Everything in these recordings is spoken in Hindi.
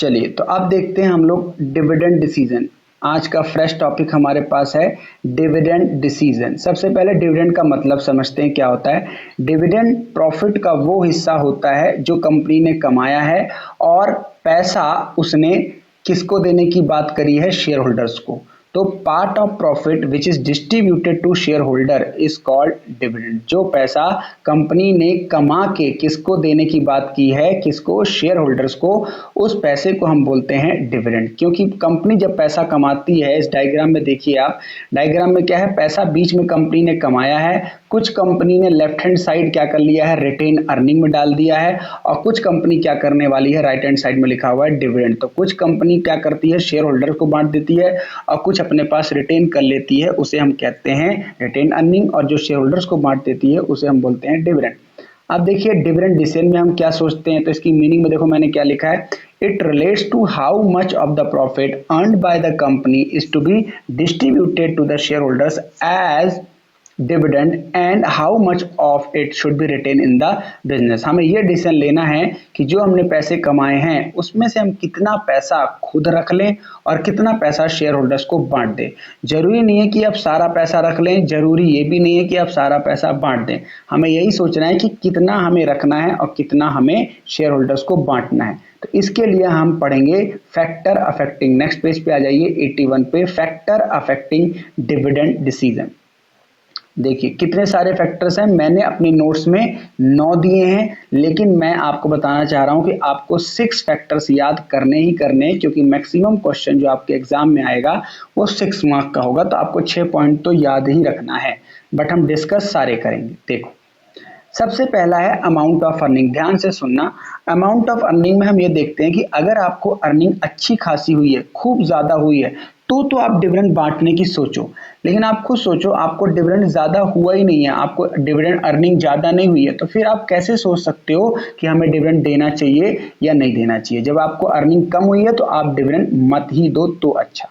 चलिए तो अब देखते हैं हम लोग डिविडेंड डिसीजन। आज का फ्रेश टॉपिक हमारे पास है डिविडेंड डिसीजन। सबसे पहले डिविडेंड का मतलब समझते हैं क्या होता है। डिविडेंड प्रॉफिट का वो हिस्सा होता है जो कंपनी ने कमाया है और पैसा उसने किसको देने की बात करी है, शेयर होल्डर्स को। तो part of profit which is distributed to shareholders is called dividend. जो पैसा कंपनी ने कमा के किसको देने की बात की है, किसको, शेयर होल्डर्स को, उस पैसे को हम बोलते हैं डिविडेंड। क्योंकि कंपनी जब पैसा कमाती है, इस डायग्राम में देखिए आप, डायग्राम में क्या है, पैसा बीच में कंपनी ने कमाया है, कुछ कंपनी ने लेफ्ट हैंड साइड क्या कर लिया है, रिटेन अर्निंग में डाल दिया है, और कुछ कंपनी क्या करने वाली है, राइट हैंड साइड में लिखा हुआ है डिविडेंड। तो कुछ कंपनी क्या करती है, शेयर होल्डर को बांट देती है, और कुछ अपने पास रिटेन कर लेती है, उसे हम कहते हैं रिटेन अर्निंग, और जो शेयर होल्डर्स को बांट देती है उसे हम बोलते हैं डिविडेंड। अब देखिए डिविडेंड डिसीजन में हम क्या सोचते हैं, तो इसकी मीनिंग में देखो मैंने क्या लिखा है, it relates to how much of the profit earned by the company is to be distributed to the shareholders as dividend and how much of it should be retained in the business. हमें यह डिसीजन लेना है कि जो हमने पैसे कमाए हैं उसमें से हम कितना पैसा खुद रख लें और कितना पैसा शेयर होल्डर्स को बांट दें। जरूरी नहीं है कि आप सारा पैसा रख लें, जरूरी ये भी नहीं है कि आप सारा पैसा बांट दें। हमें यही सोचना है कि कितना हमें रखना है और कितना हमें शेयर होल्डर्स को बांटना है। तो इसके लिए हम पढ़ेंगे फैक्टर अफेक्टिंग। नेक्स्ट पेज पे आ जाइए 81 पे, फैक्टर अफेक्टिंग डिविडेंड डिसीजन। देखिए कितने सारे फैक्टर्स हैं, मैंने अपने नोट्स में 9 दिए हैं, लेकिन मैं आपको बताना चाह रहा हूं कि आपको 6 फैक्टर्स याद करने ही करने, क्योंकि मैक्सिमम क्वेश्चन जो आपके एग्जाम में आएगा वो 6 मार्क का होगा, तो आपको 6 पॉइंट तो याद ही रखना है, बट हम डिस्कस सारे करेंगे। देखो सबसे पहला है अमाउंट ऑफ अर्निंग। ध्यान से सुनना, अमाउंट ऑफ अर्निंग में हम ये देखते हैं कि अगर आपको अर्निंग अच्छी खासी हुई है, खूब ज्यादा हुई है, तो आप डिविडेंड बांटने की सोचो। लेकिन आप खुद सोचो आपको डिविडेंड ज्यादा हुआ ही नहीं है, आपको डिविडेंड अर्निंग ज्यादा नहीं हुई है, तो फिर आप कैसे सोच सकते हो कि हमें डिविडेंड देना चाहिए या नहीं देना चाहिए। जब आपको अर्निंग कम हुई है तो आप डिविडेंड मत ही दो तो अच्छा।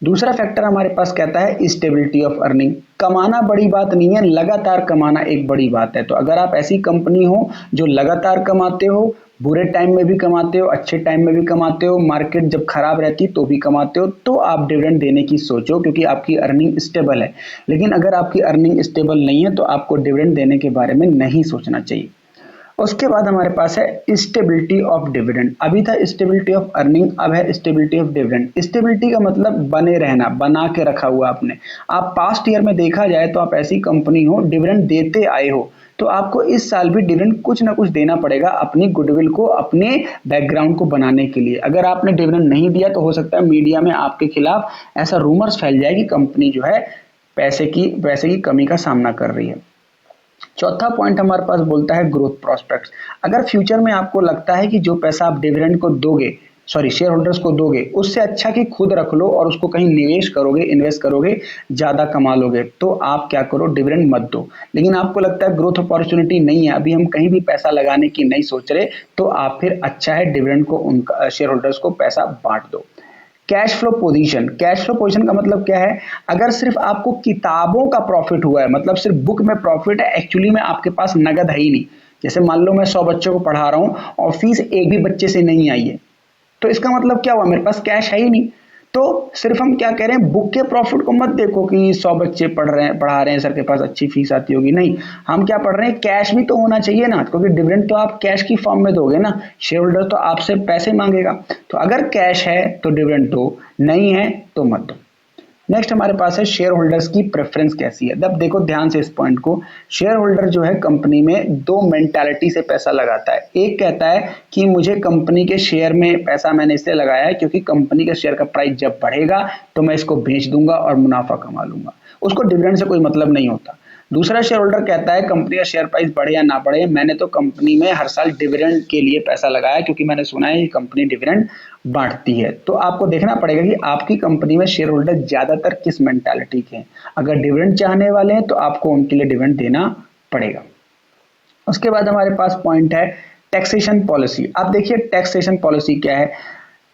दूसरा फैक्टर हमारे पास कहता है स्टेबिलिटी ऑफ अर्निंग। कमाना बड़ी बात नहीं है, लगातार कमाना एक बड़ी बात है। तो अगर आप ऐसी कंपनी हो जो लगातार कमाते हो, बुरे टाइम में भी कमाते हो, अच्छे टाइम में भी कमाते हो, मार्केट जब खराब रहती तो भी कमाते हो, तो आप डिविडेंड देने की सोचो, क्योंकि आपकी अर्निंग स्टेबल है। लेकिन अगर आपकी अर्निंग स्टेबल नहीं है तो आपको डिविडेंड देने के बारे में नहीं सोचना चाहिए। उसके बाद हमारे पास है स्टेबिलिटी ऑफ डिविडेंड। अभी था स्टेबिलिटी ऑफ अर्निंग, अब है स्टेबिलिटी ऑफ डिविडेंड। स्टेबिलिटी का मतलब बने रहना, बना के रखा हुआ आपने। आप पास्ट ईयर में देखा जाए तो आप ऐसी कंपनी हो डिविडेंड देते आए हो, तो आपको इस साल भी डिविडेंड कुछ ना कुछ देना पड़ेगा अपनी गुडविल को, अपने बैकग्राउंड को बनाने के लिए। अगर आपने डिविडेंड नहीं दिया तो हो सकता है मीडिया में आपके खिलाफ ऐसा रूमर्स फैल जाए कि कंपनी जो है पैसे की कमी का सामना कर रही है। चौथा पॉइंट हमारे पास बोलता है ग्रोथ प्रोस्पेक्ट्स। अगर फ्यूचर में आपको लगता है कि जो पैसा आप डिविडेंड को दोगे, शेयर होल्डर्स को दोगे, उससे अच्छा कि खुद रख लो और उसको कहीं निवेश करोगे, इन्वेस्ट करोगे, ज्यादा कमा लोगे, तो आप क्या करो, डिविडेंड मत दो। लेकिन आपको लगता है ग्रोथ अपॉर्चुनिटी नहीं है, अभी हम कहीं भी पैसा लगाने की नहीं सोच रहे, तो आप फिर अच्छा है डिविडेंड को उनका शेयर होल्डर्स को पैसा बांट दो। Cash flow position. Cash flow position का मतलब क्या है, अगर सिर्फ आपको किताबों का प्रॉफिट हुआ है, मतलब सिर्फ बुक में प्रॉफिट है, एक्चुअली में आपके पास नगद है ही नहीं। जैसे मान लो मैं 100 बच्चों को पढ़ा रहा हूं और फीस एक भी बच्चे से नहीं आई है, तो इसका मतलब क्या हुआ, मेरे पास कैश है ही नहीं। तो सिर्फ हम क्या कह रहे हैं, बुक के प्रॉफिट को मत देखो कि 100 बच्चे पढ़ा रहे हैं, सर के पास अच्छी फीस आती होगी, नहीं। हम क्या पढ़ रहे हैं, कैश भी तो होना चाहिए ना, क्योंकि डिविडेंड तो आप कैश की फॉर्म में दोगे ना, शेयर होल्डर तो आपसे पैसे मांगेगा। तो अगर कैश है तो डिविडेंड दो, नहीं है तो मत दो। नेक्स्ट हमारे पास है शेयर होल्डर्स की प्रेफरेंस कैसी है। अब देखो ध्यान से इस पॉइंट को, शेयर होल्डर जो है कंपनी में दो मेंटालिटी से पैसा लगाता है। एक कहता है कि मुझे कंपनी के शेयर में पैसा मैंने इसलिए लगाया है क्योंकि कंपनी का शेयर का प्राइस जब बढ़ेगा तो मैं इसको बेच दूंगा और मुनाफा कमा लूंगा, उसको डिविडेंड से कोई मतलब नहीं होता। दूसरा शेयर होल्डर कहता है कंपनी का शेयर प्राइस बढ़े या ना बढ़े, मैंने तो कंपनी में हर साल डिविडेंड के लिए पैसा लगाया क्योंकि मैंने सुना है कि कंपनी डिविडेंड बांटती है। तो आपको देखना पड़ेगा कि आपकी कंपनी में शेयर होल्डर ज्यादातर किस मेंटालिटी के हैं। अगर डिविडेंड चाहने वाले हैं तो आपको उनके लिए डिविडेंड देना पड़ेगा। उसके बाद हमारे पास पॉइंट है टैक्सेशन पॉलिसी। आप देखिए टैक्सेशन पॉलिसी क्या है,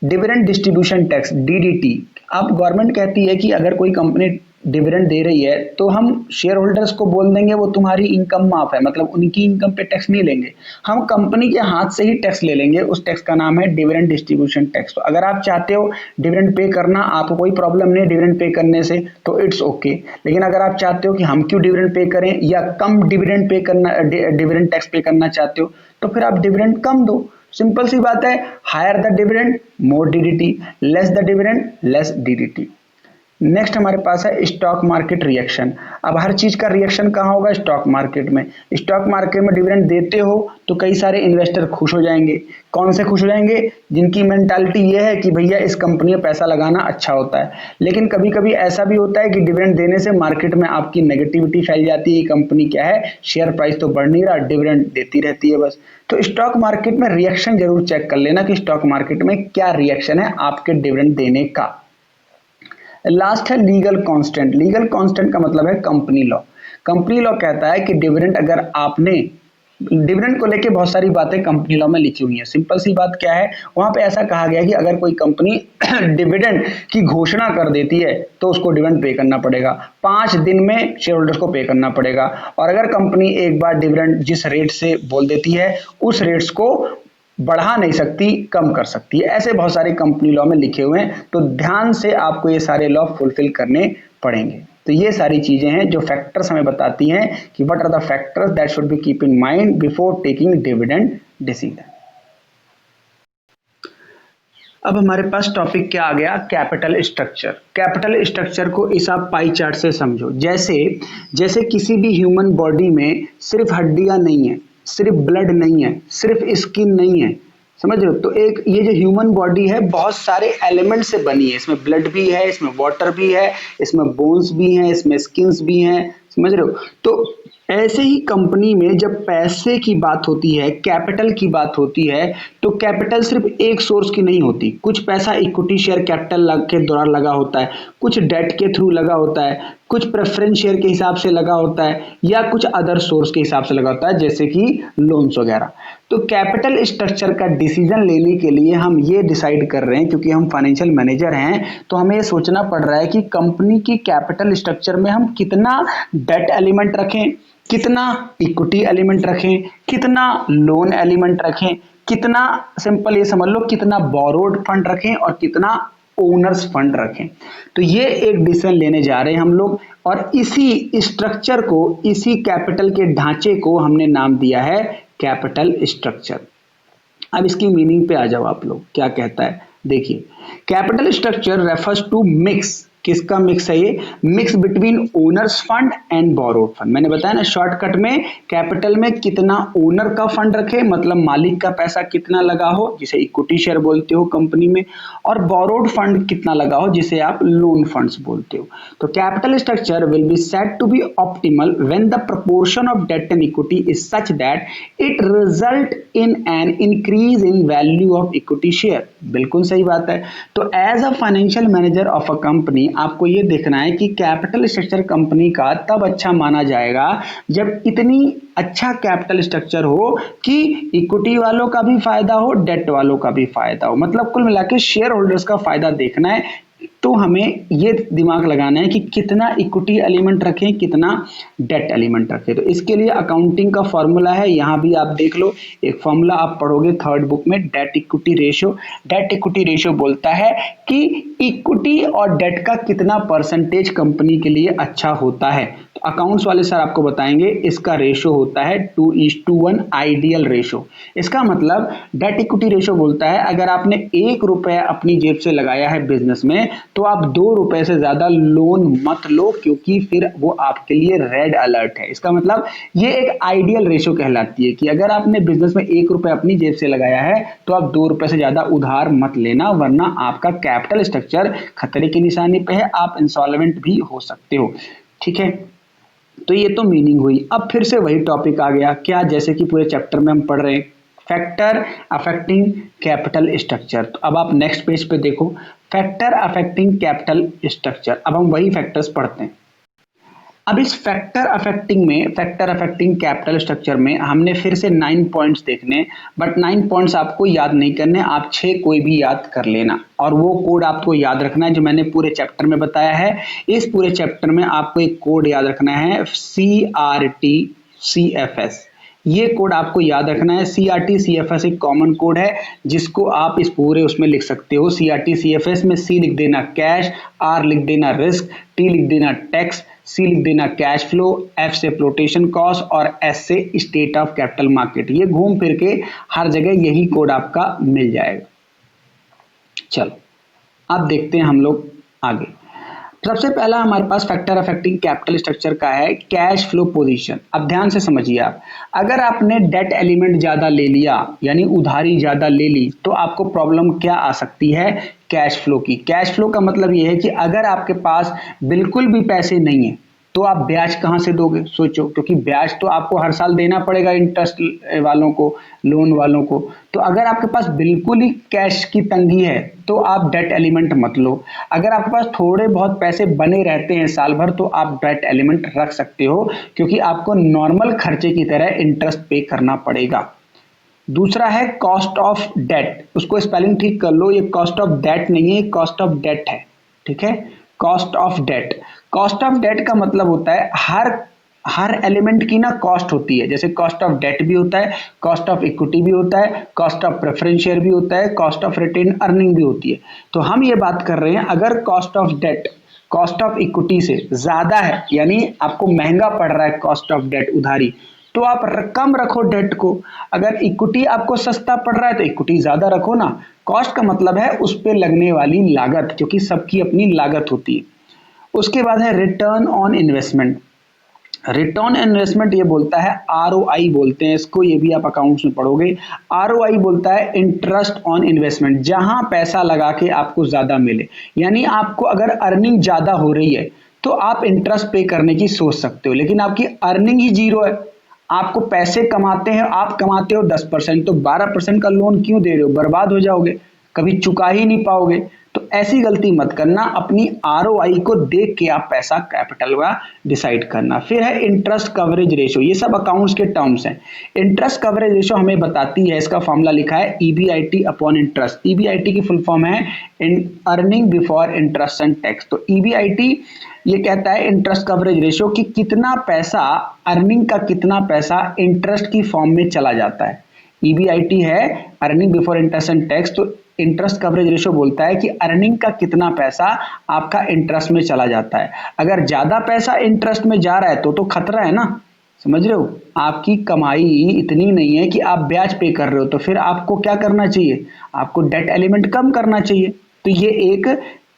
डिविडेंड डिस्ट्रीब्यूशन टैक्स, डीडीटी। अब गवर्नमेंट कहती है कि अगर कोई कंपनी डिविडेंड दे रही है तो हम शेयर होल्डर्स को बोल देंगे वो तुम्हारी इनकम माफ है, मतलब उनकी इनकम पे टैक्स नहीं लेंगे, हम कंपनी के हाथ से ही टैक्स ले लेंगे। उस टैक्स का नाम है डिविडेंड डिस्ट्रीब्यूशन टैक्स। तो अगर आप चाहते हो डिविडेंड पे करना, आपको कोई प्रॉब्लम नहीं है डिविडेंड पे करने से, तो इट्स ओके। लेकिन अगर आप चाहते हो कि हम क्यों डिविडेंड पे करें या कम डिविडेंड पे करना, डिविडेंड टैक्स पे करना चाहते हो, तो फिर आप डिविडेंड कम दो। सिंपल सी बात है, higher the dividend more DDT, less the dividend less DDT. Next हमारे पास है स्टॉक मार्केट रिएक्शन। अब हर चीज का रिएक्शन कहाँ होगा? स्टॉक मार्केट में। स्टॉक मार्केट में डिविडेंड देते हो तो कई सारे इन्वेस्टर खुश हो जाएंगे। कौन से खुश हो जाएंगे? जिनकी मेंटालिटी ये है कि भैया इस कंपनी में पैसा लगाना अच्छा होता है। लेकिन कभी कभी ऐसा भी होता है कि डिविडेंड देने से मार्केट में आपकी नेगेटिविटी फैल जाती है, ये कंपनी क्या है, शेयर प्राइस तो बढ़ नहीं रहा, डिविडेंड देती रहती है बस। तो स्टॉक मार्केट में रिएक्शन जरूर चेक कर लेना कि स्टॉक मार्केट में क्या रिएक्शन है आपके डिविडेंड देने का। लास्ट है लीगल कांस्टेंट। लीगल कांस्टेंट का मतलब है कंपनी लॉ। कंपनी लॉ कहता है कि डिविडेंड अगर आपने, डिविडेंड को लेके बहुत सारी बातें कंपनी लॉ में लिखी हुई हैं। सिंपल सी बात क्या है, वहां पे ऐसा कहा गया है कि अगर कोई कंपनी डिविडेंड की घोषणा कर देती है तो उसको डिविडेंड पे करना पड़ेगा, 5 दिन में शेयर होल्डर्स को पे करना पड़ेगा। और अगर कंपनी एक बार डिविडेंड जिस रेट से बोल देती है उस रेट्स को बढ़ा नहीं सकती, कम कर सकती है। ऐसे बहुत सारे कंपनी लॉ में लिखे हुए हैं, तो ध्यान से आपको ये सारे लॉ फुलफिल करने पड़ेंगे। तो ये सारी चीजें हैं जो फैक्टर्स हमें बताती हैं कि what are the factors that should be keep in mind before taking dividend decision. अब हमारे पास टॉपिक क्या आ गया? Capital structure. कैपिटल स्ट्रक्चर को इस आप पाई चार्ट से समझो। जैसे जैसे किसी भी ह्यूमन बॉडी में सिर्फ हड्डियां नहीं है, सिर्फ ब्लड नहीं है, सिर्फ स्किन नहीं है, समझ रहे हो? तो एक ये जो ह्यूमन बॉडी है बहुत सारे एलिमेंट से बनी है। इसमें ब्लड भी है, इसमें वाटर भी है, इसमें बोन्स भी हैं, इसमें स्किन्स भी हैं, समझ रहे हो? तो ऐसे ही कंपनी में जब पैसे की बात होती है, कैपिटल की बात होती है, तो कैपिटल सिर्फ एक सोर्स की नहीं होती। कुछ पैसा इक्विटी शेयर कैपिटल के द्वारा लगा होता है, कुछ डेट के थ्रू लगा होता है, कुछ प्रेफरेंस शेयर के हिसाब से लगा होता है, या कुछ अदर सोर्स के हिसाब से लगा होता है जैसे कि लोन्स वगैरह। तो कैपिटल स्ट्रक्चर का डिसीजन लेने के लिए हम ये डिसाइड कर रहे हैं, क्योंकि हम फाइनेंशियल मैनेजर हैं, तो हमें ये सोचना पड़ रहा है कि कंपनी की कैपिटल स्ट्रक्चर में हम कितना डेट एलिमेंट रखें, कितना इक्विटी एलिमेंट रखें, कितना लोन एलिमेंट रखें, कितना, सिंपल ये समझ लो, कितना बोरोड फंड रखें और कितना ओनर्स फंड रखें। तो ये एक डिसीजन लेने जा रहे हैं हम लोग, और इसी स्ट्रक्चर को, इसी कैपिटल के ढांचे को हमने नाम दिया है कैपिटल स्ट्रक्चर। अब इसकी मीनिंग पे आ जाओ आप लोग, क्या कहता है देखिए। Capital structure refers to mix, किसका मिक्स है ये? Mix between owners fund and borrowed fund. मैंने बताया ना शॉर्टकट में, कैपिटल में कितना ओनर का फंड रखे, मतलब मालिक का पैसा कितना लगा हो, जिसे इक्विटी शेयर बोलते हो कंपनी में, और बोरोड फंड कितना लगा हो, जिसे आप लोन फंड्स बोलते हो। तो capital structure will be said to be optimal when the proportion of debt and equity is such that it result in an increase in value of equity share। बिल्कुल सही बात है। तो as a financial manager of a company आपको यह देखना है कि कैपिटल स्ट्रक्चर कंपनी का तब अच्छा माना जाएगा जब इतनी अच्छा कैपिटल स्ट्रक्चर हो कि इक्विटी वालों का भी फायदा हो, डेट वालों का भी फायदा हो, मतलब कुल मिला के शेयर होल्डर्स का फायदा देखना है। तो हमें ये दिमाग लगाना है कि कितना इक्विटी एलिमेंट रखें, कितना डेट एलिमेंट रखें। तो इसके लिए अकाउंटिंग का फॉर्मूला है, यहां भी आप देख लो, एक फॉर्मूला आप पढ़ोगे थर्ड बुक में, debt equity ratio. Debt equity ratio बोलता है कि इक्विटी और डेट का कितना परसेंटेज कंपनी के लिए अच्छा होता है। तो अकाउंट्स वाले सर आपको बताएंगे इसका रेशियो होता है 2:1 आइडियल रेशियो। इसका मतलब डेट इक्विटी रेशियो बोलता है अगर आपने 1 रुपया अपनी जेब से लगाया है बिजनेस में, तो आप 2 रुपए से ज्यादा लोन मत लो, क्योंकि फिर वो आपके लिए रेड अलर्ट है। इसका मतलब ये एक आइडियल रेशियो कहलाती है कि अगर आपने बिजनेस में 1 रुपया अपनी जेब से लगाया है तो आप 2 रुपए से ज्यादा उधार मत लेना, वरना आपका कैपिटल स्ट्रक्चर खतरे की निशानी पे है, आप इंसॉल्वेंट भी हो सकते हो। ठीक है, तो ये तो मीनिंग हुई। अब फिर से वही टॉपिक आ गया, क्या? जैसे कि पूरे चैप्टर में हम पढ़ रहे हैं फैक्टर अफेक्टिंग कैपिटल स्ट्रक्चर। तो अब आप नेक्स्ट पेज पे देखो, फैक्टर अफेक्टिंग कैपिटल स्ट्रक्चर। अब हम वही फैक्टर्स पढ़ते हैं। अब इस फैक्टर अफेक्टिंग कैपिटल स्ट्रक्चर में हमने फिर से 9 पॉइंट्स देखने, बट 9 पॉइंट्स आपको याद नहीं करने, आप 6 कोई भी याद कर लेना और वो कोड आपको याद रखना है जो मैंने पूरे चैप्टर में बताया है। इस पूरे चैप्टर में आपको एक कोड याद रखना है CRT-CFS। ये कोड आपको याद रखना है। CRT-CFS एक कॉमन कोड है जिसको आप इस पूरे उसमें लिख सकते हो। CRT-CFS में C लिख देना कैश, R लिख देना रिस्क, T लिख देना टैक्स, C लिख देना कैश फ्लो, F से फ्लोटेशन कॉस्ट और S से स्टेट ऑफ कैपिटल मार्केट। ये घूम फिर के हर जगह यही कोड आपका मिल जाएगा। चलो अब देखते हैं हम लोग आगे। सबसे पहला हमारे पास फैक्टर अफेक्टिंग कैपिटल स्ट्रक्चर का है कैश फ्लो पोजीशन। अब ध्यान से समझिए आप, अगर आपने डेट एलिमेंट ज्यादा ले लिया यानी उधारी ज्यादा ले ली तो आपको प्रॉब्लम क्या आ सकती है, कैश फ्लो की। कैश फ्लो का मतलब यह है कि अगर आपके पास बिल्कुल भी पैसे नहीं है तो आप ब्याज कहां से दोगे, सोचो, क्योंकि ब्याज तो आपको हर साल देना पड़ेगा इंटरेस्ट वालों को, लोन वालों को। तो अगर आपके पास बिल्कुल ही कैश की तंगी है तो आप डेट एलिमेंट मत लो। अगर आपके पास थोड़े बहुत पैसे बने रहते हैं साल भर तो आप डेट एलिमेंट रख सकते हो, क्योंकि आपको नॉर्मल खर्चे की तरह इंटरेस्ट पे करना पड़ेगा। दूसरा है कॉस्ट ऑफ डेट, उसको स्पेलिंग ठीक कर लो, ये कॉस्ट ऑफ डेट नहीं है, कॉस्ट ऑफ डेट है, ठीक है। Cost of debt, cost of debt का मतलब होता है हर एलिमेंट की ना कॉस्ट होती है। जैसे कॉस्ट ऑफ डेट भी होता है, कॉस्ट ऑफ इक्विटी भी होता है, कॉस्ट ऑफ प्रेफरेंस शेयर भी होता है, कॉस्ट ऑफ रिटेन अर्निंग भी होती है। तो हम ये बात कर रहे हैं अगर cost of debt cost of equity से ज्यादा है, यानी आपको महंगा पड़ रहा है कॉस्ट ऑफ डेट उधारी, तो आप कम रखो डेट को। अगर इक्विटी आपको सस्ता पड़ रहा है तो इक्विटी ज्यादा रखो ना। कॉस्ट का मतलब है उस पे लगने वाली लागत, क्योंकि सबकी अपनी लागत होती है। उसके बाद है return on investment. Return investment ये बोलता है, ROI बोलते हैं इसको, ये भी आप अकाउंट्स में पढ़ोगे। ROI बोलता है इंटरेस्ट ऑन इन्वेस्टमेंट, जहां पैसा लगा के आपको ज्यादा मिले। यानी आपको अगर अर्निंग ज्यादा हो रही है तो आप इंटरेस्ट पे करने की सोच सकते हो, लेकिन आपकी अर्निंग ही जीरो है, आपको पैसे कमाते हैं, आप कमाते हो 10%, तो 12% का लोन क्यों दे रहे हो, बर्बाद हो जाओगे, कभी चुका ही नहीं पाओगे। तो ऐसी गलती मत करना, अपनी ROI को देख के आप पैसा कैपिटल का डिसाइड करना। फिर है इंटरेस्ट कवरेज रेशो, ये सब अकाउंट्स के टर्म्स हैं। इंटरेस्ट कवरेज रेशो हमें बताती है, इसका फॉर्मूला लिखा है EBIT अपॉन इंटरेस्ट। EBIT की फुल फॉर्म है earning before interest and tax. तो EBIT ये कहता है इंटरेस्ट कवरेज रेशो कि कितना पैसा, अर्निंग का कितना पैसा इंटरेस्ट की फॉर्म में चला जाता है। EBIT है earning before interest and tax, तो इंटरेस्ट कवरेज रेशो बोलता है कि अर्निंग का कितना पैसा आपका इंटरेस्ट में चला जाता है। अगर ज्यादा पैसा इंटरेस्ट में जा रहा है तो खतरा है ना, समझ रहे हो। आपकी कमाई इतनी नहीं है कि आप ब्याज पे कर रहे हो, तो फिर आपको क्या करना चाहिए, आपको डेट एलिमेंट कम करना चाहिए। तो ये एक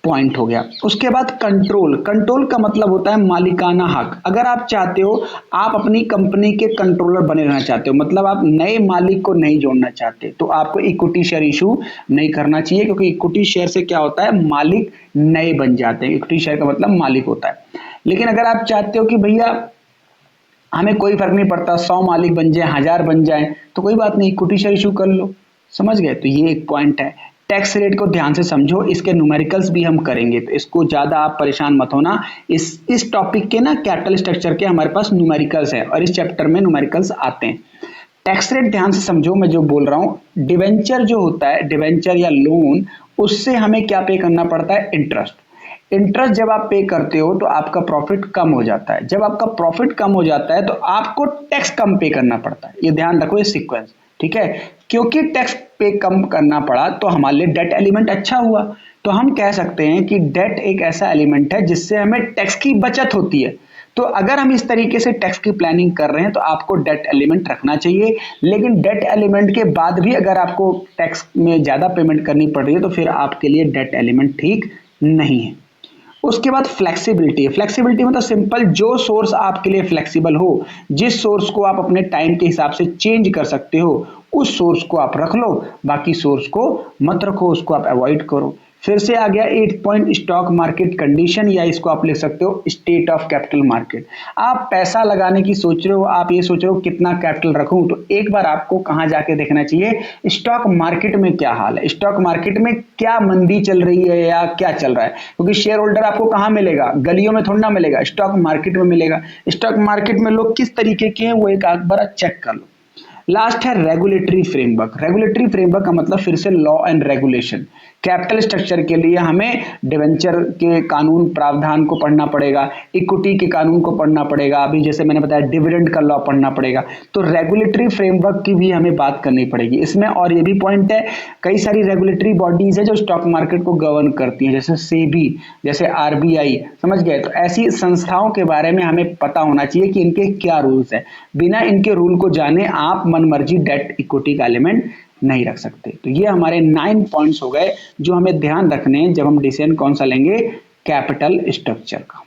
पॉइंट हो गया। उसके बाद कंट्रोल, कंट्रोल का मतलब होता है मालिकाना हक। अगर आप चाहते हो, आप अपनी कंपनी के कंट्रोलर बने रहना चाहते हो, मतलब आप नए मालिक को नहीं जोड़ना चाहते, तो आपको इक्विटी शेयर इशू नहीं करना चाहिए, क्योंकि इक्विटी शेयर से क्या होता है, मालिक नए बन जाते हैं। इक्विटी शेयर का मतलब मालिक होता है। लेकिन अगर आप चाहते हो कि भैया हमें कोई फर्क नहीं पड़ता, 100 मालिक बन जाए, 1000 बन जाए, तो कोई बात नहीं, इक्विटी शेयर इशू कर लो, समझ गए। तो ये एक पॉइंट है। टैक्स रेट को ध्यान से समझो, इसके न्यूमेरिकल्स भी हम करेंगे, तो इसको ज्यादा आप परेशान मत होना। इस टॉपिक के ना कैपिटल स्ट्रक्चर के हमारे पास न्यूमेरिकल्स है और इस चैप्टर में न्यूमेरिकल्स आते हैं। टैक्स रेट ध्यान से समझो, मैं जो बोल रहा हूं, डिवेंचर जो होता है, डिवेंचर या लोन, उससे हमें क्या पे करना पड़ता है, इंटरेस्ट। इंटरेस्ट जब आप पे करते हो तो आपका प्रॉफिट कम हो जाता है। जब आपका प्रॉफिट कम हो जाता है तो आपको टैक्स कम पे करना पड़ता है। ये ध्यान रखो, ये सीक्वेंस, ठीक है। क्योंकि टैक्स पे कम करना पड़ा तो हमारे लिए डेट एलिमेंट अच्छा हुआ। तो हम कह सकते हैं कि डेट एक ऐसा एलिमेंट है जिससे हमें टैक्स की बचत होती है। तो अगर हम इस तरीके से टैक्स की प्लानिंग कर रहे हैं तो आपको डेट एलिमेंट रखना चाहिए। लेकिन डेट एलिमेंट के बाद भी अगर आपको टैक्स में ज्यादा पेमेंट करनी पड़ रही है तो फिर आपके लिए डेट एलिमेंट ठीक नहीं है। उसके बाद फ्लेक्सिबिलिटी, फ्लेक्सिबिलिटी मतलब सिंपल, जो सोर्स आपके लिए फ्लेक्सिबल हो, जिस सोर्स को आप अपने टाइम के हिसाब से चेंज कर सकते हो, उस सोर्स को आप रख लो, बाकी सोर्स को मत रखो, उसको आप अवॉइड करो। फिर से आ गया 8 पॉइंट स्टॉक मार्केट कंडीशन, या इसको आप लिख सकते हो स्टेट ऑफ कैपिटल मार्केट। आप पैसा लगाने की सोच रहे हो, आप ये सोच रहे हो कितना कैपिटल रखूं, तो एक बार आपको कहां जाके देखना चाहिए, स्टॉक मार्केट में क्या हाल है, स्टॉक मार्केट में क्या मंदी चल रही है या क्या चल रहा है। क्योंकि शेयर होल्डर आपको कहां मिलेगा, गलियों में थोड़ा ना मिलेगा, स्टॉक मार्केट में मिलेगा। स्टॉक मार्केट में लोग किस तरीके के हैं वो एक बार चेक कर लो। लास्ट है रेगुलेटरी फ्रेमवर्क। रेगुलेटरी फ्रेमवर्क का मतलब फिर से law and regulation. Capital structure के लिए हमें डिवेंचर के कानून प्रावधान को पढ़ना पड़ेगा, इक्विटी के कानून को पढ़ना पड़ेगा, अभी जैसे मैंने बताया डिविडेंड का लॉ पढ़ना पड़ेगा। तो रेगुलेटरी फ्रेमवर्क की भी हमें बात करनी पड़ेगी इसमें। और ये भी पॉइंट है, कई सारी रेगुलेटरी बॉडीज है जो स्टॉक मार्केट को गवर्न करती हैं, जैसे सेबी, जैसे आरबीआई, समझ गए। तो ऐसी संस्थाओं के बारे में हमें पता होना चाहिए कि इनके क्या रूल्स है। बिना इनके रूल को जाने आप मनमर्जी डेट इक्विटी का एलिमेंट नहीं रख सकते। तो ये हमारे 9 पॉइंट्स हो गए जो हमें ध्यान रखने हैं जब हम डिसीजन कौन सा लेंगे, कैपिटल स्ट्रक्चर का।